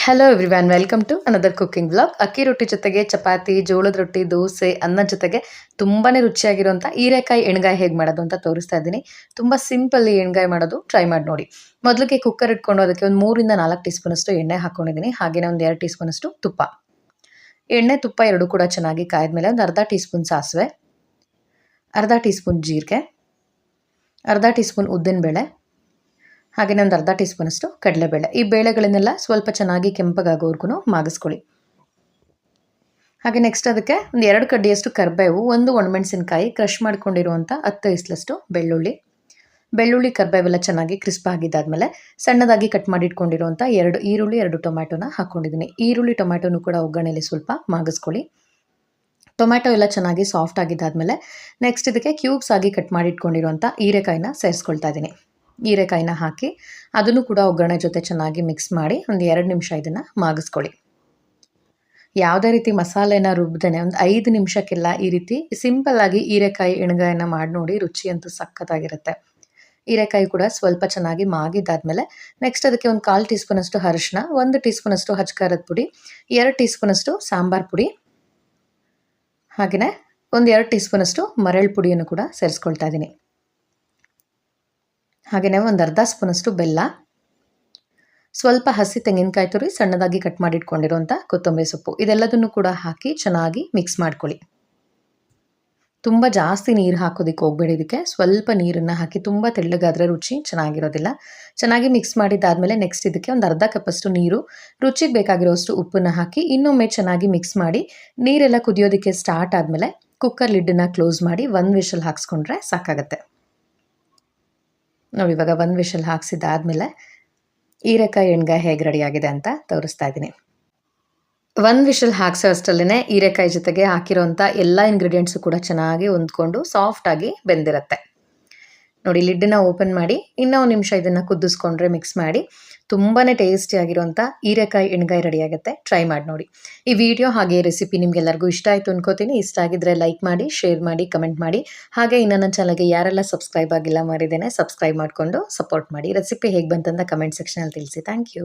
Hello everyone, welcome to another cooking vlog. ಅಕ್ಕಿ ರೊಟ್ಟಿ ಜೊತೆಗೆ ಚಪಾತಿ, ಜೋಳದ ರೊಟ್ಟಿ, ದೋಸೆ, ಅನ್ನದ ಜೊತೆಗೆ ತುಂಬಾ ರುಚಿಯಾಗಿರುವಂಥ ಹೀರೆಕಾಯಿ ಎಣ್ಗಾಯಿ ಹೇಗೆ ಮಾಡೋದು ಅಂತ ತೋರಿಸ್ತಾ ಇದ್ದೀನಿ. ತುಂಬ ಸಿಂಪಲ್ ಈ ಎಣ್ಗಾಯಿ ಮಾಡೋದು, ಟ್ರೈ ಮಾಡಿ ನೋಡಿ. ಮೊದಲಿಗೆ ಕುಕ್ಕರ್ ಇಟ್ಕೊಂಡು ಅದಕ್ಕೆ ಒಂದು 3 4 ಟೀ ಸ್ಪೂನಷ್ಟು ಎಣ್ಣೆ ಹಾಕ್ಕೊಂಡಿದ್ದೀನಿ. ಹಾಗೆಯೇ ಒಂದು 2 ಟೀ ಸ್ಪೂನಷ್ಟು ತುಪ್ಪ. ಎಣ್ಣೆ ತುಪ್ಪ ಎರಡೂ ಕೂಡ ಚೆನ್ನಾಗಿ ಕಾಯ್ದ್ಮೇಲೆ ಒಂದು ಅರ್ಧ ಟೀ ಸ್ಪೂನ್ ಸಾಸಿವೆ, ಅರ್ಧ ಟೀ ಸ್ಪೂನ್ ಜೀರಿಗೆ, ಅರ್ಧ ಟೀ ಸ್ಪೂನ್ ಉದ್ದಿನಬೇಳೆ, ಹಾಗೆಯೇ ಒಂದು ಅರ್ಧ ಟೀ ಸ್ಪೂನಷ್ಟು ಕಡಲೆಬೇಳೆ. ಈ ಬೇಳೆಗಳನ್ನೆಲ್ಲ ಸ್ವಲ್ಪ ಚೆನ್ನಾಗಿ ಕೆಂಪಗಾಗೋವರೆಗೂ ಮಾಗಿಸ್ಕೊಳ್ಳಿ. ಹಾಗೆ ನೆಕ್ಸ್ಟ್ ಅದಕ್ಕೆ ಒಂದು 2 ಕಡ್ಡಿಯಷ್ಟು ಕರಿಬೇವು, ಒಂದು ಒಣಮೆಣಸಿನಕಾಯಿ, ಕ್ರಷ್ ಮಾಡ್ಕೊಂಡಿರುವಂಥ 10 ಇಸ್ಲಷ್ಟು ಬೆಳ್ಳುಳ್ಳಿ ಕರಿಬೇವೆಲ್ಲ ಚೆನ್ನಾಗಿ ಕ್ರಿಸ್ಪ್ ಆಗಿದ್ದಾದಮೇಲೆ ಸಣ್ಣದಾಗಿ ಕಟ್ ಮಾಡಿ ಇಟ್ಕೊಂಡಿರುವಂಥ 2 ಈರುಳ್ಳಿ, 2 ಟೊಮ್ಯಾಟೋನ ಹಾಕ್ಕೊಂಡಿದ್ದೀನಿ. ಈರುಳ್ಳಿ ಟೊಮ್ಯಾಟೋನು ಕೂಡ ಒಗ್ಗರಣೆಯಲ್ಲಿ ಸ್ವಲ್ಪ ಮಾಗಿಸ್ಕೊಳ್ಳಿ. ಟೊಮ್ಯಾಟೊ ಎಲ್ಲ ಚೆನ್ನಾಗಿ ಸಾಫ್ಟ್ ಆಗಿದ್ದಾದಮೇಲೆ ನೆಕ್ಸ್ಟ್ ಇದಕ್ಕೆ ಕ್ಯೂಬ್ಸ್ ಆಗಿ ಕಟ್ ಮಾಡಿ ಇಟ್ಕೊಂಡಿರುವಂಥ ಹೀರೆಕಾಯಿನ ಸೇರಿಸ್ಕೊಳ್ತಾ ಇದ್ದೀನಿ. ಹೀರೆಕಾಯಿನ ಹಾಕಿ ಅದನ್ನು ಕೂಡ ಒಗ್ಗರಣೆ ಜೊತೆ ಚೆನ್ನಾಗಿ ಮಿಕ್ಸ್ ಮಾಡಿ ಒಂದು 2 ನಿಮಿಷ ಇದನ್ನು ಮಾಗಿಸ್ಕೊಳ್ಳಿ. ಯಾವುದೇ ರೀತಿ ಮಸಾಲೆನ ರುಬ್ದೇನೆ ಒಂದು 5 ನಿಮಿಷಕ್ಕೆಲ್ಲ ಈ ರೀತಿ ಸಿಂಪಲ್ಲಾಗಿ ಹೀರೆಕಾಯಿ ಎಣ್ಗಾಯನ್ನು ಮಾಡಿ ನೋಡಿ, ರುಚಿ ಅಂತೂ ಸಖತ್ತಾಗಿರುತ್ತೆ. ಹೀರೆಕಾಯಿ ಕೂಡ ಸ್ವಲ್ಪ ಚೆನ್ನಾಗಿ ಮಾಗಿದ್ದಾದಮೇಲೆ ನೆಕ್ಸ್ಟ್ ಅದಕ್ಕೆ ಒಂದು 1/4 ಟೀ ಸ್ಪೂನಷ್ಟು ಅರಿಶಿನ, 1 ಟೀ ಸ್ಪೂನಷ್ಟು ಖಾರದ ಪುಡಿ, 2 ಟೀ ಸ್ಪೂನಷ್ಟು ಸಾಂಬಾರು ಪುಡಿ, ಹಾಗೆಯೇ ಒಂದು 2 ಟೀ ಸ್ಪೂನಷ್ಟು ಮರಳು ಪುಡಿಯನ್ನು ಕೂಡ ಸೇರಿಸ್ಕೊಳ್ತಾ ಇದ್ದೀನಿ. ಹಾಗೆಯೇ ಒಂದು ಅರ್ಧ ಸ್ಪೂನಷ್ಟು ಬೆಲ್ಲ, ಸ್ವಲ್ಪ ಹಸಿ ತೆಂಗಿನಕಾಯಿ ತುರಿ, ಸಣ್ಣದಾಗಿ ಕಟ್ ಮಾಡಿ ಇಟ್ಕೊಂಡಿರುವಂಥ ಕೊತ್ತಂಬರಿ ಸೊಪ್ಪು, ಇದೆಲ್ಲದನ್ನು ಕೂಡ ಹಾಕಿ ಚೆನ್ನಾಗಿ ಮಿಕ್ಸ್ ಮಾಡ್ಕೊಳ್ಳಿ. ತುಂಬ ಜಾಸ್ತಿ ನೀರು ಹಾಕೋದಕ್ಕೆ ಹೋಗಬೇಡಿ. ಇದಕ್ಕೆ ಸ್ವಲ್ಪ ನೀರನ್ನು ಹಾಕಿ, ತುಂಬ ತೆಳ್ಳಗಾದರೆ ರುಚಿ ಚೆನ್ನಾಗಿರೋದಿಲ್ಲ. ಚೆನ್ನಾಗಿ ಮಿಕ್ಸ್ ಮಾಡಿದ್ದಾದಮೇಲೆ ನೆಕ್ಸ್ಟ್ ಇದಕ್ಕೆ ಒಂದು ಅರ್ಧ ಕಪ್ಪಷ್ಟು ನೀರು, ರುಚಿಗೆ ಬೇಕಾಗಿರೋಷ್ಟು ಉಪ್ಪನ್ನು ಹಾಕಿ ಇನ್ನೊಮ್ಮೆ ಚೆನ್ನಾಗಿ ಮಿಕ್ಸ್ ಮಾಡಿ ನೀರೆಲ್ಲ ಕುದಿಯೋದಕ್ಕೆ ಸ್ಟಾರ್ಟ್ ಆದಮೇಲೆ ಕುಕ್ಕರ್ ಲಿಡ್ಡನ್ನು ಕ್ಲೋಸ್ ಮಾಡಿ 1 ವಿಷಲ್ ಹಾಕ್ಸ್ಕೊಂಡ್ರೆ ಸಾಕಾಗತ್ತೆ. ನೋಡಿ, ಇವಾಗ 1 ವಿಷಲ್ ಹಾಕ್ಸಿದ್ದಾದಮೇಲೆ ಹೀರೆಕಾಯಿ ಎಣ್ಗಾಯಿ ಹೇಗೆ ರೆಡಿಯಾಗಿದೆ ಅಂತ ತೋರಿಸ್ತಾ ಇದ್ದೀನಿ. 1 ವಿಷಲ್ ಹಾಕ್ಸೋ ಅಷ್ಟರಲ್ಲೇ ಹೀರೆಕಾಯಿ ಜೊತೆಗೆ ಹಾಕಿರೋಂಥ ಎಲ್ಲ ಇಂಗ್ರೀಡಿಯೆಂಟ್ಸು ಕೂಡ ಚೆನ್ನಾಗಿ ಹೊಂದ್ಕೊಂಡು ಸಾಫ್ಟಾಗಿ ಬೆಂದಿರುತ್ತೆ. ನೋಡಿ, ಲಿಡ್ಡನ್ನು ಓಪನ್ ಮಾಡಿ ಇನ್ನೂ 1 ನಿಮಿಷ ಇದನ್ನು ಕುದಿಸ್ಕೊಂಡ್ರೆ ಮಿಕ್ಸ್ ಮಾಡಿ ತುಂಬಾ ಟೇಸ್ಟಿಯಾಗಿರುವಂಥ ಹೀರೆಕಾಯಿ ಎಣ್ಗಾಯಿ ರೆಡಿಯಾಗುತ್ತೆ. ಟ್ರೈ ಮಾಡಿ ನೋಡಿ. ಈ ವಿಡಿಯೋ ಹಾಗೆ ರೆಸಿಪಿ ನಿಮಗೆಲ್ಲರಿಗೂ ಇಷ್ಟ ಆಯಿತು ಅನ್ಕೋತೀನಿ. ಇಷ್ಟ ಆಗಿದ್ದರೆ ಲೈಕ್ ಮಾಡಿ, ಶೇರ್ ಮಾಡಿ, ಕಮೆಂಟ್ ಮಾಡಿ. ಹಾಗೆ ಇನ್ನು ನನ್ನ ಚಾನಲ್ಗೆ ಯಾರೆಲ್ಲ ಸಬ್ಸ್ಕ್ರೈಬ್ ಆಗಿಲ್ಲ ಮಾಡಿದ್ದೇನೆ, ಸಬ್ಸ್ಕ್ರೈಬ್ ಮಾಡಿಕೊಂಡು ಸಪೋರ್ಟ್ ಮಾಡಿ. ರೆಸಿಪಿ ಹೇಗೆ ಬಂತಂತ ಕಮೆಂಟ್ ಸೆಕ್ಷನಲ್ಲಿ ತಿಳಿಸಿ. Thank you.